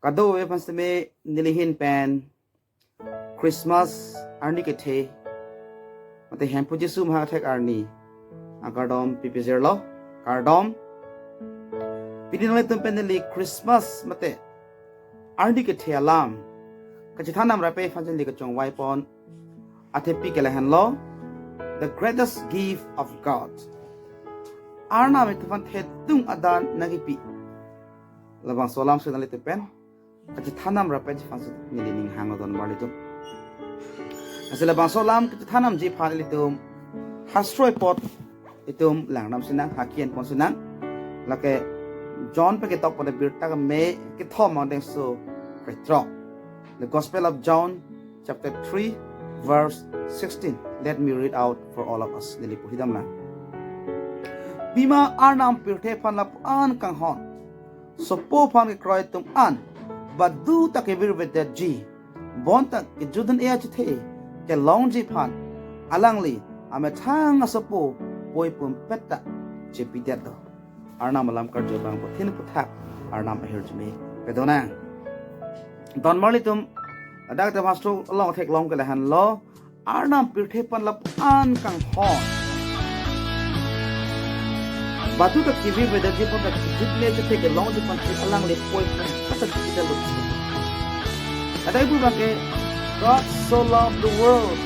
kado we pan sme nilihin pen Christmas arni ke the mate hem pu Jesu ma thek arni agadom pipizir lo kardom pidinole tum pen nili Christmas mate arni ke the alam kachithanam ra pe fanjin li ka chong wai pon athe pi ke lahan lo the greatest gift of God arna me tufan the tung adan nagipi labang solam se nali te pen kachithanam ra pe fanjin nili ning hangodon marlitum asila bang solam kachithanam ji phanili tum hasroi pot itum langnam sinang hakien pon sinang lake John pe ke tok pada birta ka me ke thom deng so Petro the Gospel of John chapter 3 verse 16 let me read out for all of us nili puhidam na bima arnam pirthe phan lap an kang hon so po phan ke kroi tum an badu ta ke vir vet ji bon ta ke judan e ach the ke long ji phan alangli ame thang asopo poi pum petta che pitet do arnam alam kar jo bang pothin puthak arnam ahir jme pedona don marli tum adak ta master long thek long ke han lo arnam pirthe pan lap an kang hon batu ta kiwi weda ji pon ta jitle je thek long ji pan alang le poi pum petta pitet lo adai bu ba ke God so loved the world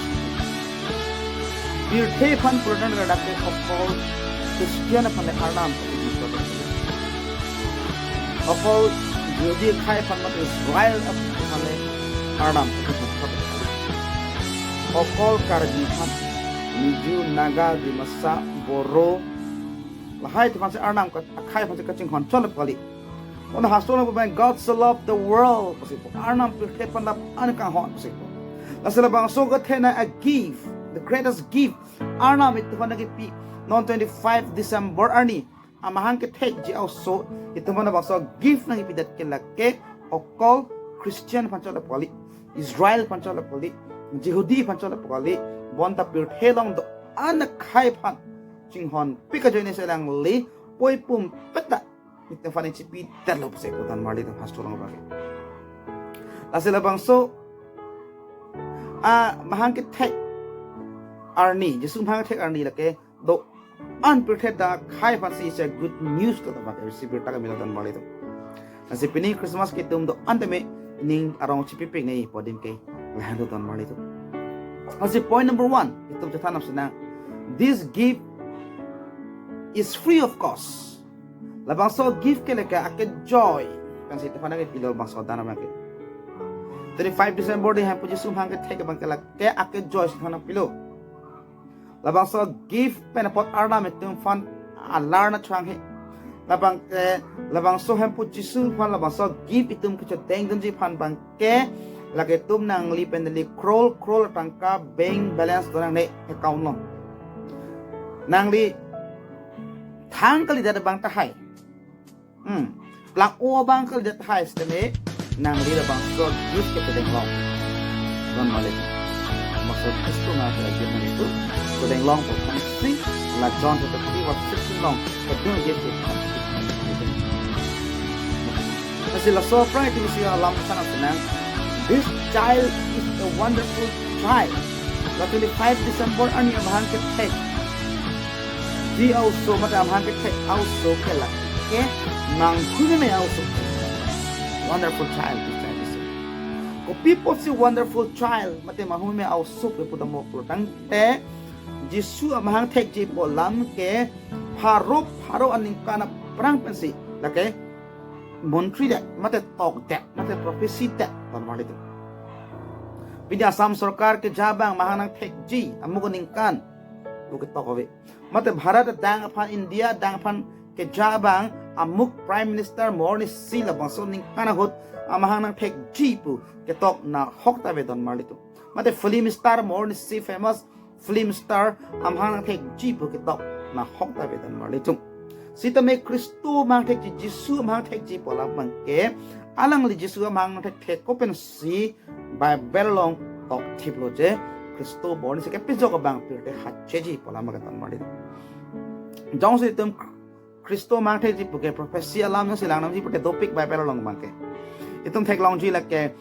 pirthe pan purdan ga dak of all Christian pan le arnam of all Jodi khai pan mat Israel of pan arnam of all karji pan Miju Naga Dimasa Boro lahai tu pan se arnam ka khai pan se kaching hon chol pali on hastol ba God so loved the world pasi arnam pirthe pan la an ka hon pasi lasela bang so ga thena a gift the greatest gift arnam it pan gi pi non 25 December arni amahang ke thek ji also itumana baso gift nang ipidat ke lakke okol Christian panchola poli Israel panchola poli Jehudi panchola poli bonta pir thelong do an khai phan chinghon pika joine selang li poi pum peta item fani chipi dalop se ko dan mali da hastolong ba lasela bangso a mahang ke thek arni jesum hang thek arni lake do unprepared da khai fancy is a good news to the back receive ta mila dan mali to asi pini Christmas ke tum do antame ning arong chipi ping nei podim ke lahando dan mali to asi point number 1 itum ta thanam sina this gift is free of cost labang so gift ke leka ak joy kan si tafana ke pilo bang so dana ke 35 December de ha puji sum hang ke thek bang ke lak ke ak joy thana pilo labang so gift penapot arna metum fan alarna chang he labang so hem pu jisu fan labang so gift itum ke deng dun ji fan bang ke lage tum nang li penli scroll tangka bank balance dorang ne account no nang li thang kali da bang ta hai plak o bang kali da hai steme nang li labang so gift ke deng lo don malik maksud itu nggak ada lagi itu sudah long for country la John chapter 3 was 16 long but don't get it masih la so friend itu sih alam sana senang this child is a wonderful child la 25 December ani amhan ke tek di also mata amhan ke tek also ke la ke nang kume me also wonderful child ko people see wonderful child mate mahu me au sup pe pudamo protang te Jisu amahang thek ji bolam ke pharo aning kana prang pensi lake montri da mate tok da mate prophecy da ton mali tu pidi asam sarkar ke jabang mahanang thek ji amugo ning kan bu ke tok ave mate bharat dang aphan India dang aphan ke jabang amuk prime minister morni sila baso ning kana hot amahang thek ji pu ke tok na hok ta ve don mali tu mate film star morni si famous film star amhang thek ji pu ke tok na hok ta ve don mali tu sita me Kristo mang thek ji Jisu mang thek ji pola bang ke alang li Jisu mang thek ko pen si Bible long tok thiplo je Kristo born se ke pijo ka bang pir te hat che ji pola ma ka don mali jong se tum Kristo mang thek ji pu ke prophecy alam no silang nam ji pu te dopik Bible long bang ke Itum thek long ji la ke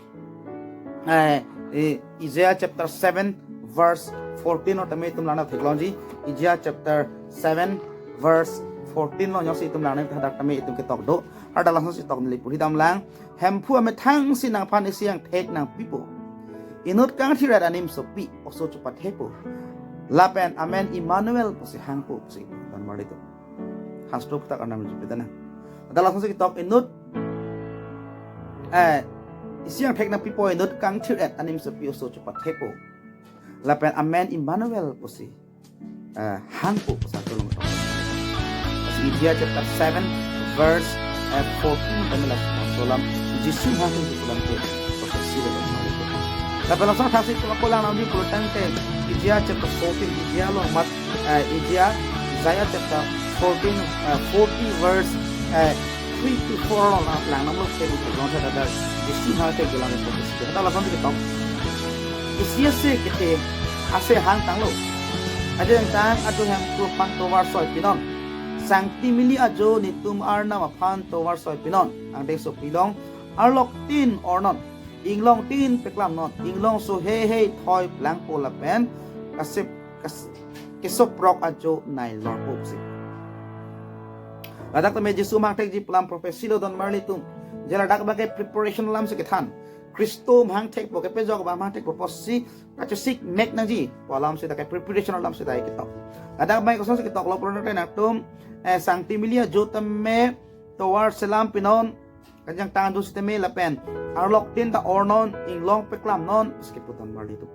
Isaiah chapter 7 verse 14 or tame itum lana thek long ji Isaiah chapter 7 verse 14 lo nyosi itum lana hadak tame itum ke tok do ada langsung si tok ni puri dam lang hempu ame thang si nang pan isiang thek nang pipo inut kang thirat anim sopi oso chupat hepo lapen amen Emmanuel posi hangpo posi dan mari tu hasro putak anam jipitana ada langsung si tok inut isiang thek nang pipo inut kang thirat anim sopi oso chupat hepo lapen amen Emmanuel posi hangpo posa tulong tok Isaiah chapter 7 verse 14 adalah solam Yesus hangin di dalam ke profesi dalam hal itu. Tapi langsung kasih kulang nanti kulang ke Isaiah chapter 14 Isaiah lo mat Isaiah chapter 14 40 verse 3 to 4 lo lang namun ke itu langsung ada Yesus hangin di dalam profesi. Kita langsung kita tahu Isaiah se kita ase hang tang lo. Ada yang tang ada yang kurang tawar soal pinon. Sangti mili ajo ni tum arna mapan tawar soy pinon ang dek so pilong arlok tin ornon inglong tin peklam non inglong so he toy lang pola pen kasip kesop prok ajo nai lor popsi ladak tame Jesu mang tek ji pelam profesi lo don marli tum jela dak bagai preparation lam se kethan Kristo mang tek boke pe jog ba mang tek proposi kacho sik mek nang ji polam se dak preparation lam se dai kitok ladak bai ko so se kitok lo pro na tum Sangti milia jotame tawar selam pinon kanyang tangan si teme lapen arlok tin ta ornon inglong peklam non sekiputan marli itu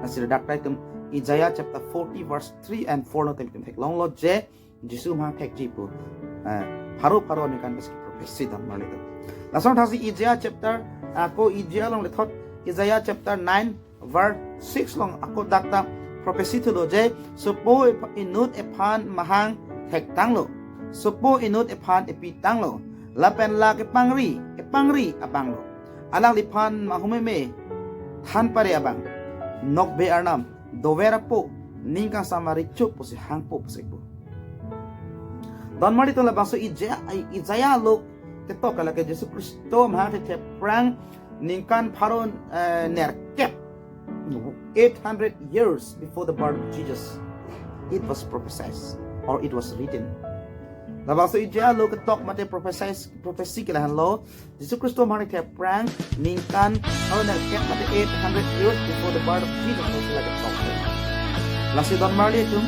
nasir dakta itum Isaiah chapter 40 verse 3 and 4 no tem tek long lo je Jesu ma tek jipu haru ni kan beski profesi dan marli itu langsung thasi Isaiah chapter ako Isaiah long lethot Isaiah chapter 9 verse 6 long ako dakta profesi tu lo je supo inut epan mahang tek tanglo supo inut epan epi tanglo lapen la ke pangri abang lo alang lipan mahumeme than pare abang nok be arnam dovera po ningkang samari chup po si hang po po don mari to la baso Isaiah lo ketok kala ke Yesus Kristo mahang te prang ningkan paron nerkep 800 years before the birth of Jesus, it was prophesied or it was written. Nabasa Isaiah lo ketok mate prophecy kilahan lo Yesus Kristo mari te prang ningkan or nerkep mate 800 years before the birth of Jesus was like a talk. Lasi don marli itu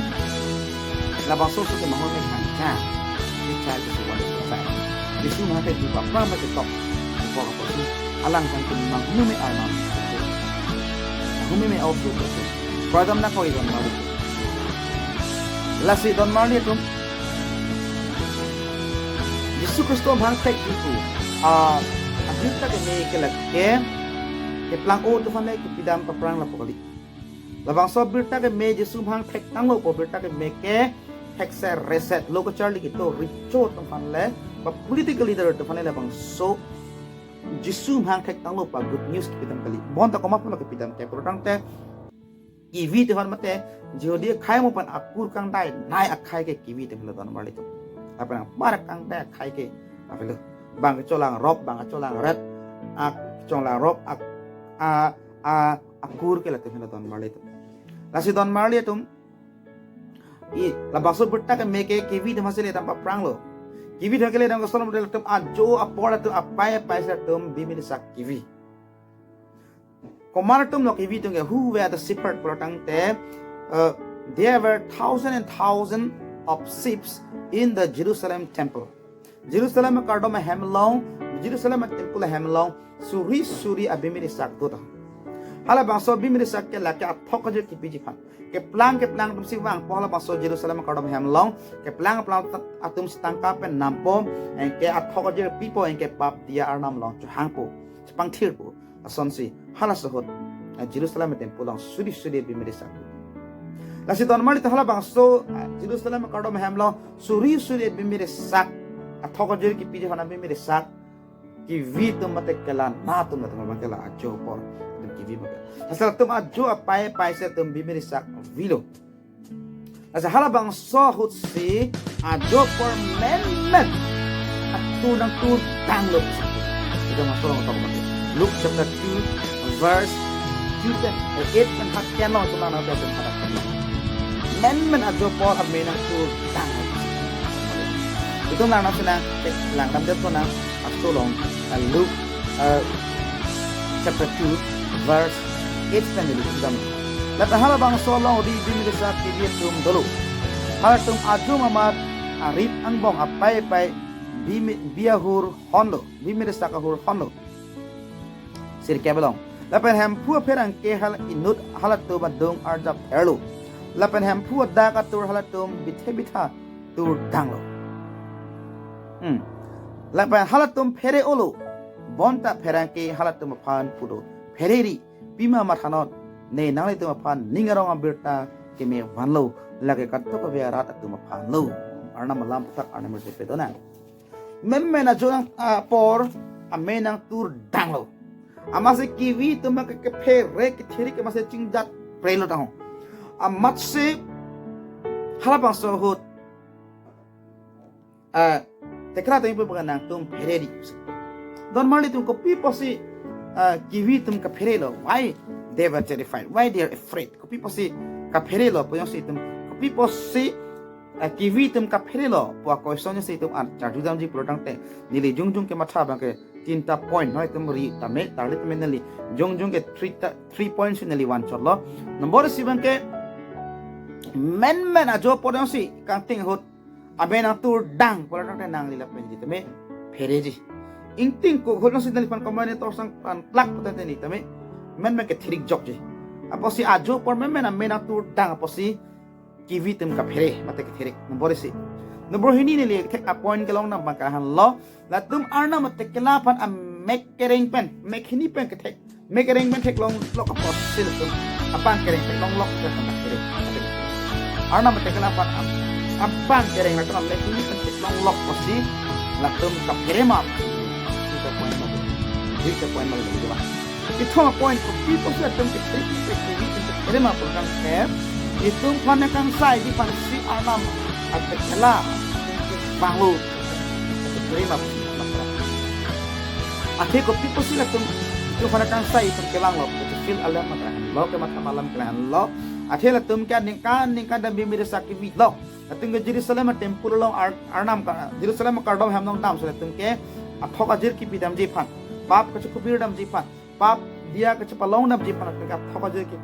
nabasa so ke mahon mek hangka di child is one of the Yesus mari te prang mate talk for a person alang kan kumang nume armam Humime also betul. Pradam na koi don marli. Lasi don marli itu. Yesus Kristo mang tek itu. Agita ke me ke plang o tu fane ke pidam ka prang la pokali. Labang so birta ke me Yesus mang tek tanglo po birta ke me ke hekse reset logo charli gitu richo tu fanle pa political leader tu fane labang so Jesu hang tek tanglo pa good news kipitam kali bonta ko mapno kipitam te protang te kiwi te han mate jodi khai mo pan apur kang dai nai akhai ke kiwi te hlo don marli to apa barak kang dai khai ke apa lo bang cholang rob bang cholang ret ak cholang rob ak akur ke la te hlo don marli to lasi don marli tum i la baso butta ke meke kiwi te masile tam pa prang lo kiwi dhakele dang solam model tum ajo apora tu apai paisa tum bimini sak kiwi komar tum no kiwi tum who were the shepherd protang te there were thousands and thousands of sheep in the Jerusalem temple Jerusalem kardom hemlong Jerusalem temple hemlong suri abimini sak tu hala bangso bimini sak ke la ke athok je kipi jipan ke plang tum siwang pohla bangso Jerusalem kardom hemlong ke plang atum stangka pen nampo en ke athok je pipo en ke pap dia arnam long chu hangpo pang thir po asonsi hala sohot Jerusalem temple long suri bimini sak lasi don mali hala bangso Jerusalem kardom hemlong suri bimini sak athok je kipi jihana bimini sak ki vitum mate kala na tum kala ajo por kivi maka asal tum ajo apai se tum bimiri sak vilo asa halabang so hut si ajo por men atu nang tu tanglop Ito mas tolong ito kapatid. Luke chapter 2 verse 8 men hat kenong ito lang natin ito harap kami. Men adjo por amin ang tur dang. Ito lang natin na lang natin ito na mas tolong Luke chapter 2 verse 8 men dito kami. Lahat halabang solong di sa TV tum dulu. Halatum adjo mamat arip ang bong apay biahur honlo bimirista kahur honlo sir kebelong lapen hem pu perang ke hal inut halatu badung arjap herlu lapen hem pu daka tur halatum bitha tur danglo lapen halatum pere olo bonta perang ke halatum phan pudo pereri bima mathanot ne nangle tum phan ningarong ambirta ke me vanlo lage katto ko bearat tum phan lo arna malam tak arna merse pedona men na jonang por amenang tur danglo amase kiwi to mak ke phere ke thiri ke mase chingjat prelo ta ho amat se halabang so hot tekra to ipo bana tum phere di don mali tum ko people si kiwi tum ka phere lo why they were terrified why they are afraid ko people si ka phere lo po yung si tum ko people si kiwi tum ka pherelo po ko sonyo se tum ar chardudam ji protang te nili jung ke matha ba ke tinta point noi tum ri tame tarle tum nali jung ke 3 points nali 1 chorlo number 7 ke men ajo podong si kanting hot abena tur dang protang te nang lila pen ji tame phereji ingting ko hodong si nali pan combine to sang pan plak potan te ni tame men ke thirik jok ji apo si ajo por men amena tur dang apo si kiwi tum ka phere mate ke thirik number si number hini ne le tek a point ke long nam bangkahan lo la tum arna mate ke la pan am make kereng pen make hini pen ke tek make kereng pen tek long lo ka pos sil tum apang kereng tek long lok ke ka thirik arna mate ke la pan am apang kereng la tum make hini pen tek long lok pos si la tum ka phere ma ita point ma ita point ma le ba ito point ko people sa tum ke thirik ke kiwi tum ke phere ma program ke itu panakang sai di pansi arnam at kala banglo terima ate ko people sila tum itu panakang sai itu kelang lo itu feel alam makan lo ke mata malam kelang lo ate la tum kan ning kan da bimir sakit lo atung ke Jerusalem temple lo arnam ka Jerusalem kardom hamnong nam sila tum ke athok ajir ki pidam ji phan pap ka chupir dam ji phan pap dia ka chapalong dam ji phan ka athok ajir ki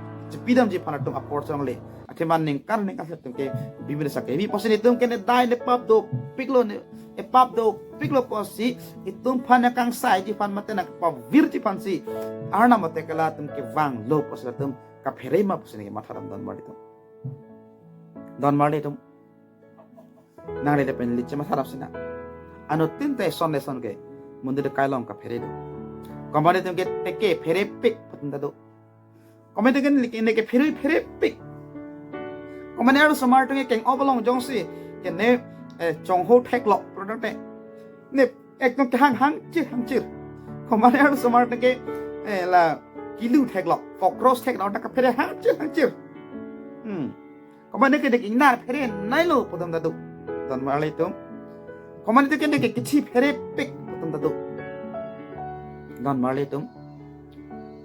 pidam ji phan tum apor sang le keman ning kan tum ke bibir sa ke bi posin itum ke ne dai ne pap do piklo ne e pap do piklo posi itum phana kang sai ji pan mate na pa vir ji pan si arna mate kala tum ke wang lo posla tum ka phere ma posin ke matharam don mari tum nang le pen liche matharap sina ano tinte son ke mundir kailong ka phere do kombane tum ke teke phere pik patunda do komete ke ne ke phere pik Komane aru smart nge keng obalong jongsi ke ne chongho thek lo product ne ekdom ke hang chir komane aru smart ke la kilu thek lo cockroach thek lo ta ka phere hang chir komane ke de ina phere nai lo podam dadu dan malai tum komane ke ne ke kichi phere pik podam dadu dan malai tum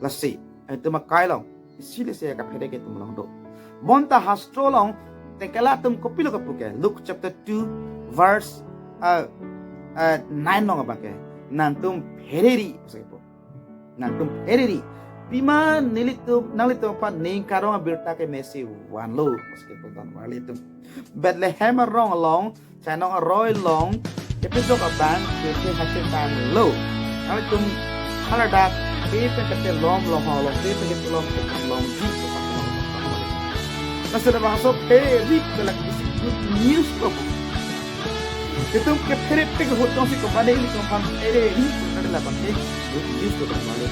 lasi itu makai lo sile se ka phere ke tum long do bonta hastrolong tekala tum kopilo kapuke Luke chapter 2 verse 9 long abake nantum phereri sepo nantum phereri bima nalito pa ning karong birta ke mesi wanlo sepo dan walitum Bethlehem rong long chanong roy long episode of bang ke hatin tan lo alitum halada pe pe long pe pe long ji Nasa bangso peri kelak isi good news ko. Itu ke peri pek hotong si kompane ini kompan ini adalah bangke good news ko kompane.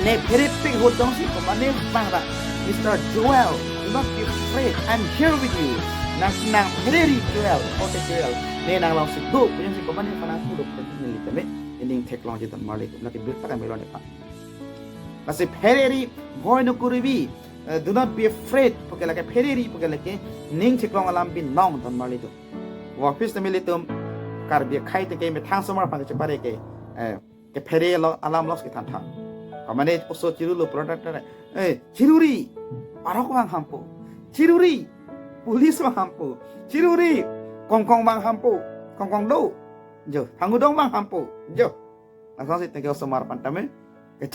Ne peri pek hotong si kompane bangla. Mr. Joel, do not be afraid. I'm here with you. Nang peri Joel, ote Joel. Ne nang lang si do, punya si kompane panang tulog ko ni tame. Ending technology tan mali ko laki birta ka melon pa. Kasi peri boy no kuribi. Do not be afraid porque la que periri porque la que ning chiklong alam bin nong ton malito wa pis na militum karbia khai te ke me thang somar pa che pare ke ke pere lo alam los ke tan thang kamane oso chiru lo product ta chiruri parok bang hampu chiruri police bang hampu chiruri kongkong bang hampu kongkong do jo hangudong bang hampu jo asal sit ke oso mar pantame ke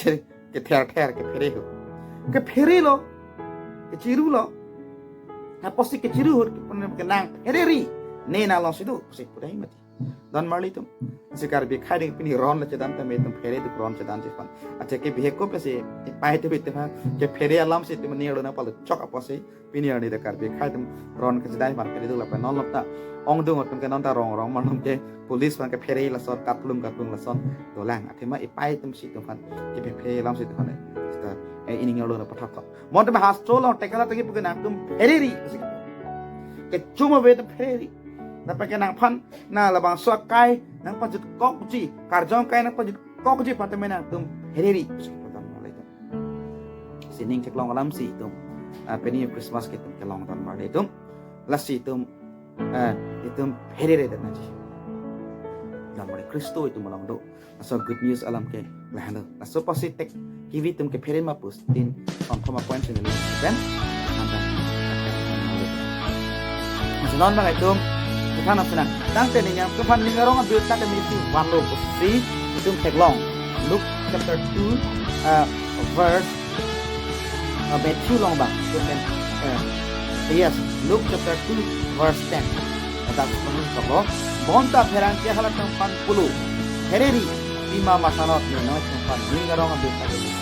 ther ke pere lo ke chiru lo na posi ke chiru ke nang hereri ne na lo sidu se pudai mati dan marli tum sikar bi khading pini ron la chedan ta me tum fere du ron chedan jifan acha ke bihe ko pese pai te bit ha ke fere alam se tum ne na pal chok apose pini ani de kar bi khadum ron ke chedan man fere du la pa non lopta ong dung tum ke non ta rong man ke police man ke fere la son katlum la son do lang athema e pai tum si tum fan ke fere alam se tum ne ini ngalo na pathak mon te has tol on tekala te ke na tum fere ri ke chuma be tum fere ri na pakai nang pan na labang sokai nang pajut kok ji karjong kai nang pajut kok ji patai nang tum hereri seperti malai tu sining cek long alam si tum peni Christmas ke tum ke long tan malai tum lasi tum itu hereri dan naji dan malai Kristo itu malang do so good news alam ke lahalo so positif kiwi tum ke hereri mapus tin on koma point sini kan anda non malai tum Kana senang. Tang teni yang kepan lingarong ambil tak mesti walo posisi itu teglong. Luke chapter 2 verse Matthew long bang. Yes, Luke chapter 2 verse 10. Kata penulis toko. Bonta perang kia halat tempat pulu. Hereri lima masanot ni no tempat lingarong ambil tak mesti.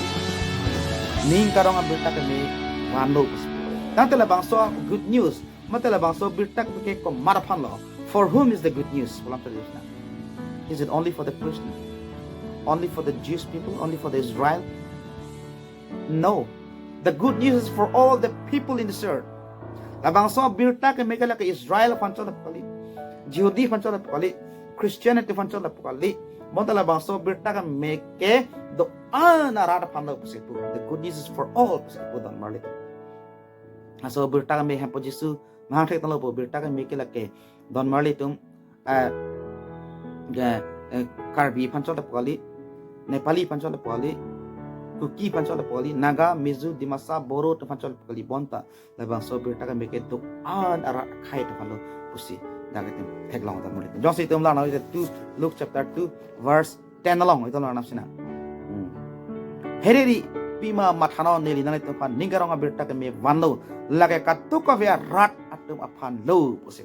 Lingarong ambil tak mesti walo posisi. Tang telah bang so good news. Matala bang so birtak ke ko marapan lo. For whom is the good news? Is it only for the Christian? Only for the Jewish people? Only for the Israel? No. The good news is for all the people in this earth. Labang so birtak ke megala ke Israel pancola pali. Jehudi pancola pali. Christianity pancola pali. Matala bang so birtak ke meke do anarada panlo pusipu. The good news is for all pusipu dan marlit. So birtak me hampo Jesu Mahak talo po birta kan meke lake don marli tum karbi pancol poli Nepali pancol poli Kuki pancol poli Naga Mizu Dimasa Boro to pancol poli bonta labang so birta kan meke tuk ara khai to palo pusi dagatim teglong ta mulit josi tum la na 2 Luke chapter 2 verse 10 along ito la napsina hereri pima mathano neli na ito pan ningarong birta kan me vanlo lage katuk of ya rat atum apan lo pusip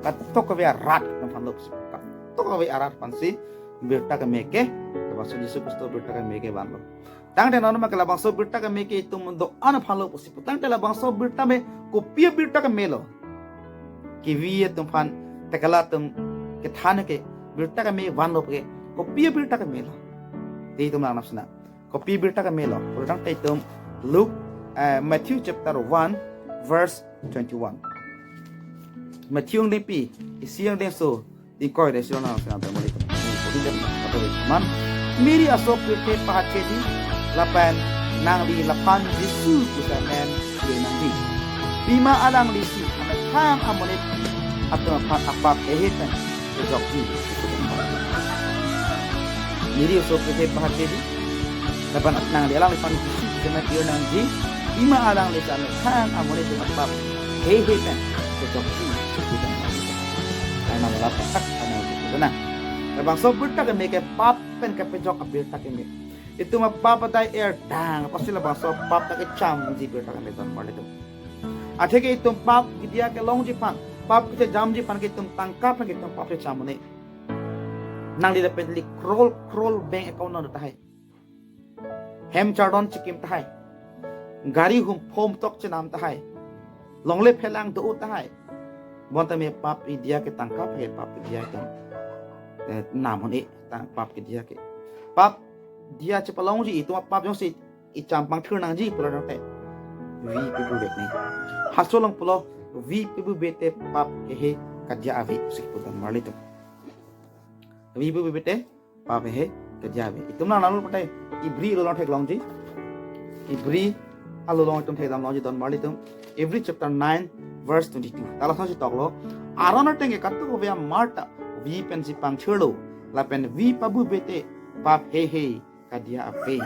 katuk of ya rat apan lo pusip katuk of ya rat pansi birta ka meke labang Yesus Kristus birta ka meke banlo tang de nono mak labang so birta ka meke itum do an apan lo pusip tang de labang so birta me kopia birta ka melo kiwi tum pan tekala tum ke thane ke birta ka me banlo ke kopia birta ka melo ti tum na napsna kopia birta ka melo urang te tum Luke Matthew chapter 1 verse 21. Matthew nepi isiang denso di koi desio na sa ta mali. Man miri asop ke pahachedi lapan nang di lapan Yesu kusamen di nang di. Bima alang lisi anak ham amonit atau apa ehetan kejokti. Miri asop ke pahachedi lapan nang di alang lapan Yesu kusamen di nang di. Bima alang lisan kan amone tu apa hehe kan kejokti kita ana lapa tak ana itu nah labang so birta ka meke pap pen ka pejok birta ka me itu ma papa dai air dang pasti labang so pap ta ke cham ji birta ka me ton male tu athe ke itu pap gidia ke long ji pan pap ke jam ji pan ke tum tangka pan ke tum pap ke cham ne nang di dapat li scroll bank account na tai hem chardon chikim tai Gari hum pom tok cenam tahai longle phelang do tahai bonta me pap idia ke tangkap he pap idia ke nam hon e tang pap ke dia ke pap dia cepalong ji itu pap jong si i champang thur nang ji pulo te vi pibu bet ni hasolong pulo vi pibu bete pap ke he kadya avi sik putan marlitu vi pibu bete pap he kadya avi itu na nalu patai ibri lo thek long ji ibri Alo long tum thedam long don marli tum every chapter 9 verse 22 tala sansi toklo arana tenge kattu ko via marta vi pen si pang chelo la pen vi pabu bete pap he kadia ape.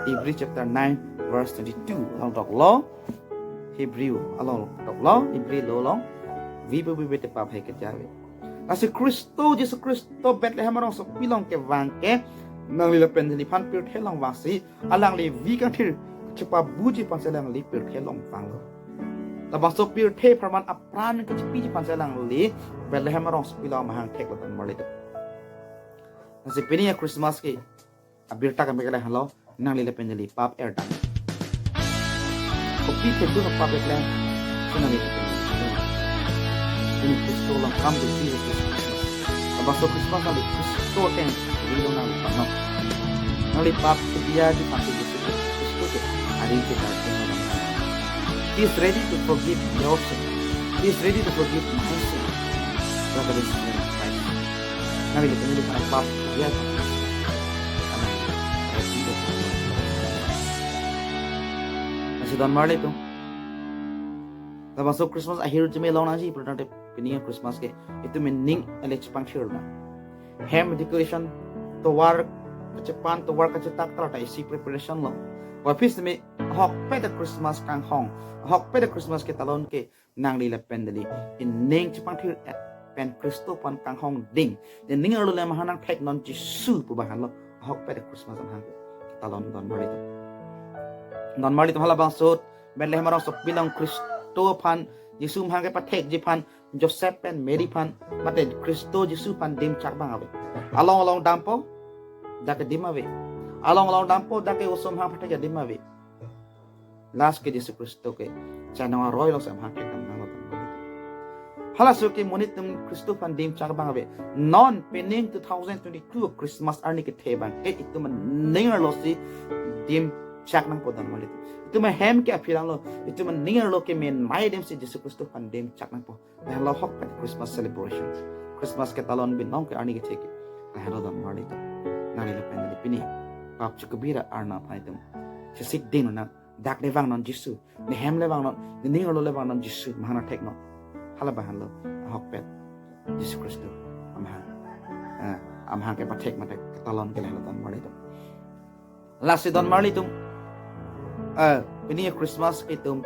Hebrew chapter 9 verse 22 long dok lo Hebrew along dok lo Hebrew lo long vi be te pap he kadia ve. Kasi Kristo Jesus Kristo Bethlehem rong so pilong ke wang ke nang lila pen ni pan pir thelong wasi alang le vi kan thir chepa buji pan selang li pir thelong wang lo. Labang so pir the praman apran ke chepi pan selang li Bethlehem rong so pilong mahang thek lo tan mali. Kasi pini ya Christmas ke abir ta kan be kala halo nang lila pen ni pap er dang. Kopi ke du pap Bethlehem nang lila ini Kristo lang kam de Jesus Christmas. Labang so Christmas ali Kristo ten bilong nang pano. Nang lipap dia di pati Jesus Kristo ke hari ke dating orang. He is ready to forgive your sin. He is ready to forgive my sin. Brother and sister in Christ. Nang lipap para pap dia masih dan marle tu. Labang so Christmas akhir jeme long nasi pernah pininga Christmas ke itu mening elech pangshir na. Ham decoration to war kecepatan to war kecetak terata isi preparation lo. Wapis me hok peda Christmas kang hong. Hok peda Christmas ke talon ke nang lila pendeli in ning cepang thir at pen Kristo pan kang hong ding. Den ning lo le mahanang tek non jisu pubahan lo. Hok peda Christmas ang hang talon don marito. Don marito hala bang sot Bethlehem rong so bilang Kristo pan Yesus hang ke patek jipan Joseph and Mary pan mate Kristo Yesus pan dim chak bang ave. Along dampo dake dim ave. Along dampo dake usom hang patek dim ave. Last ke Yesus Kristo ke chana roy lo sam hang ke kam nang. Hala so ke monitum Kristo pan dim chak bang ave. Non pening 2022 Christmas arni ke thebang ke itu man ninger lo si dim chak nang podan malit. Itu mah hem ke apirang lo itu man ninger lo ke men mai dem si Jesus Kristo pan dem chak nang po hello hok pat Christmas celebration Christmas ke talon bin nong ke ani ke cheke hello dan marli to nari le pen le pini pap chukbira arna phaitum se sik din na dak le wang non Jesus ne hem le wang non ne ninger lo le wang non Jesus mahana tek no hala ba hello hok pat Jesus Kristo am hang ke patek mate talon ke hello dan marli to last dan marli tum ini Christmas itu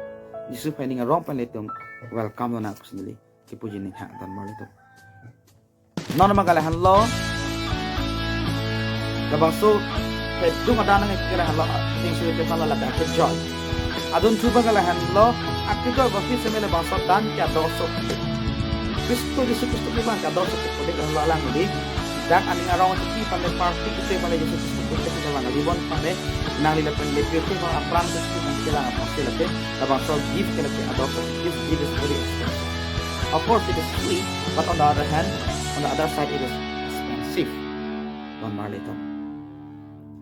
Yesus finding a wrong pan itum welcome na kusnili kipuji ni hang dan marito non magala hello labang so dung ada nang kira hello ting suwe ke pala la ka joy adun tuba gala hello akito ba fi semele bangsa dan kya doso Kristo Yesus Kristo ki bang ka doso ko de hello lang ni dak aning around ti pan le party ki te pala Yesus Kristo ko te lang libon pa de nang lila pen le pyo ko apran ko sila apostol ke labang so gift ke le adoso this gift is very expensive. Of course it is free, but on the other hand, on the other side it is expensive. Don marlito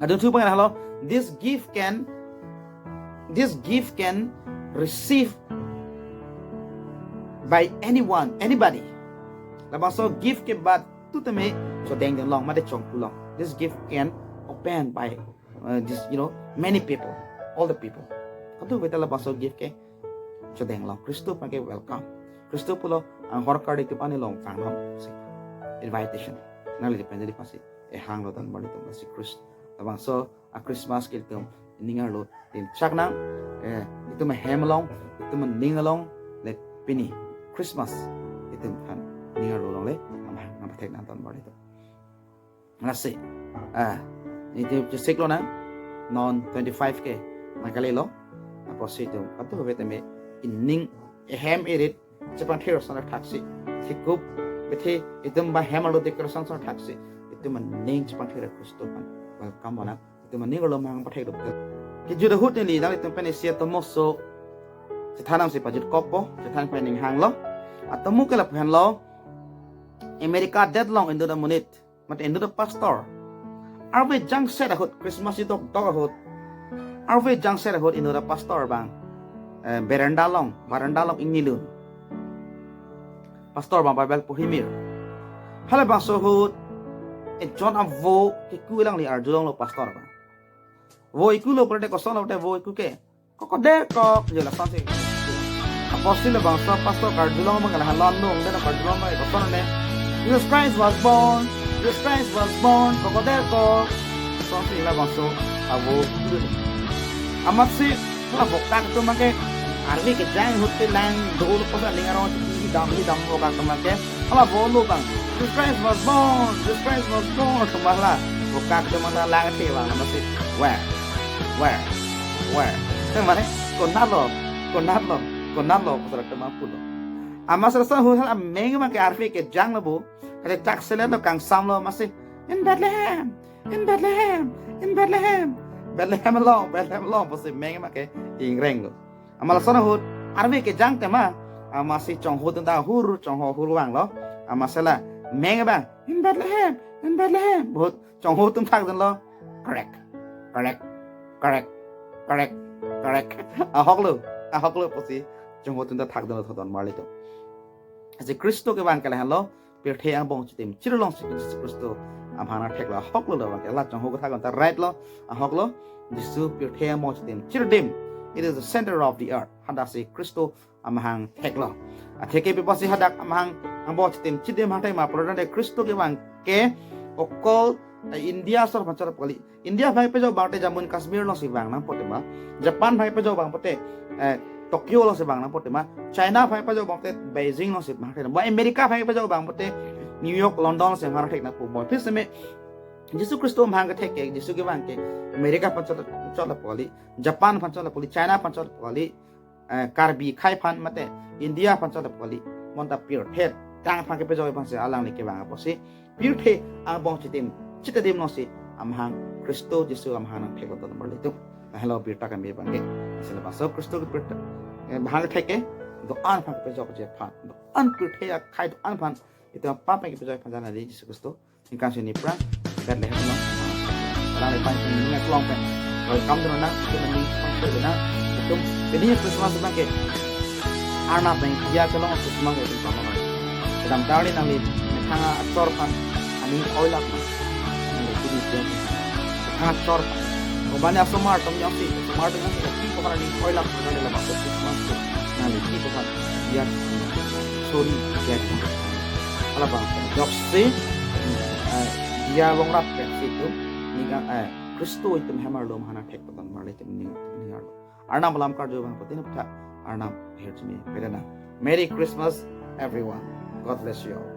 adun tu pangan hello this gift can receive by anybody labang so gift ke bat tu teme so deng long ma de chong long this gift can open by many people, all the people katu beta labang so gift ke so deng long Kristo pake welcome Kristo pulo ang horkar di pani long pangnom invitation nali depende di pasi hang lo dan balito si Kristo labang so a Christmas kilto ningar lo din chak nang itu ma hemalong itu ma ningalong le pini Christmas itu kan ningar lo long le am patek nang dan balito nasi itu sik lo na non 25 ke makalelo apo sito katu beta me inning hem edit Japan hero sana taxi hikup bete itu ba hemalo decoration sana taxi itu mening Japan hero Kristo pan welcome mana itu mening lo mang pathai dok ke juda hut ni dang itu penesia to moso sethanam se pajut kopo sethan pening hang lo atamu kala phan lo America deadlong into the munit mat into the pastor arwe jang set hut Christmas itu dog hut arwe jang set hut into the pastor bang baranda long ingilun pastor bang Bible puhimir hala bang so hut John avo ke kulang li arjulong lo pastor bang vo ikulo perte ko sono te vo ikuke ko de ko jela sanse apostle bang so pastor arjulong mang la halon no ngena arjulong ma ko sono ne Jesus Christ was born Jesus Christ was born kokodel ko something la bangso abo amasi la bokak to make army ke jang hote lang dol ko sa lingaro hi dam boka to make ala bolu bang Jesus Christ was born to mala bokak to mana lang te bang amasi where mane konalo ko sa to mapulo amas rasa hu sa meng ma ke army ke jang labo kare taksele to kang samlo amasi in Bethlehem long pasti meng ma ke ingreng amal sana hut army ke jang tema amasi chong hut da hur chong ho hur wang lo amasala meng ba in Bethlehem bahut chong hut tum thak dan lo correct ahok lo pasti chong hut da thak dan lo thon marli to ase Kristo ke bang kala halo pirthe ang bong chitim chirlong Jesus Kristo amhana thekla hok lo ba ke la chong ho ka thak ta right lo ahok lo Jisu pirthe ang bong chitim chirdim. It is the center of the earth. Hadak si Kristo amahang theklo. Theke pipasi hadak amahang ang bong chitim chidim hatai ma prodan de Kristo ke bang ke okol India sor pancar pali India bhai pe jo bangte jamun Kashmir lo si bang nang pote ma Japan bhai pe jo bang pote Tokyo lo si bang nang pote ma China bhai pe jo bangte Beijing lo si bang ma America bhai pe jo bang pote New York London se mara thek na pu mo phis me Jisu Kristo mahang ke thek Jisu ke bang ke America pancar la pali Japan pancar la pali China pancar la pali Karbi khai phan mate India pancar la pali monta pure head tang phang ke pe jo bang se alang ni ke bang aposi pure the ang bong chitim chitadim no si amhang Kristo Jisu amhang nang theklo ton marli tu hello pirta kan be bange sila baso Kristo ke pirta bahang theke do an phang pe jo je phan do an pirte ya khai do an phan itu apa pe pe jo phan jana di Jisu Kristo ingkang sini pra kan le hello ala le pan ni ngat long pe rồi kam do na ke ni pang pe na itu ini Christmas bange ana pe dia ke long Christmas ke pang ma sedang tali nang li thanga acor pan ani oilak ma Acor, banyak smart, yang si smart dengan si kemarin di oilak mana dalam masuk Christmas nanti itu kan dia sorry dia ala bang joksi dia longrap ke situ niga Kristo itu hamar lo mana tek patan marle itu ni arlo arna malam kar jo bang patin pha arna here to me Merry Christmas everyone, God bless you all.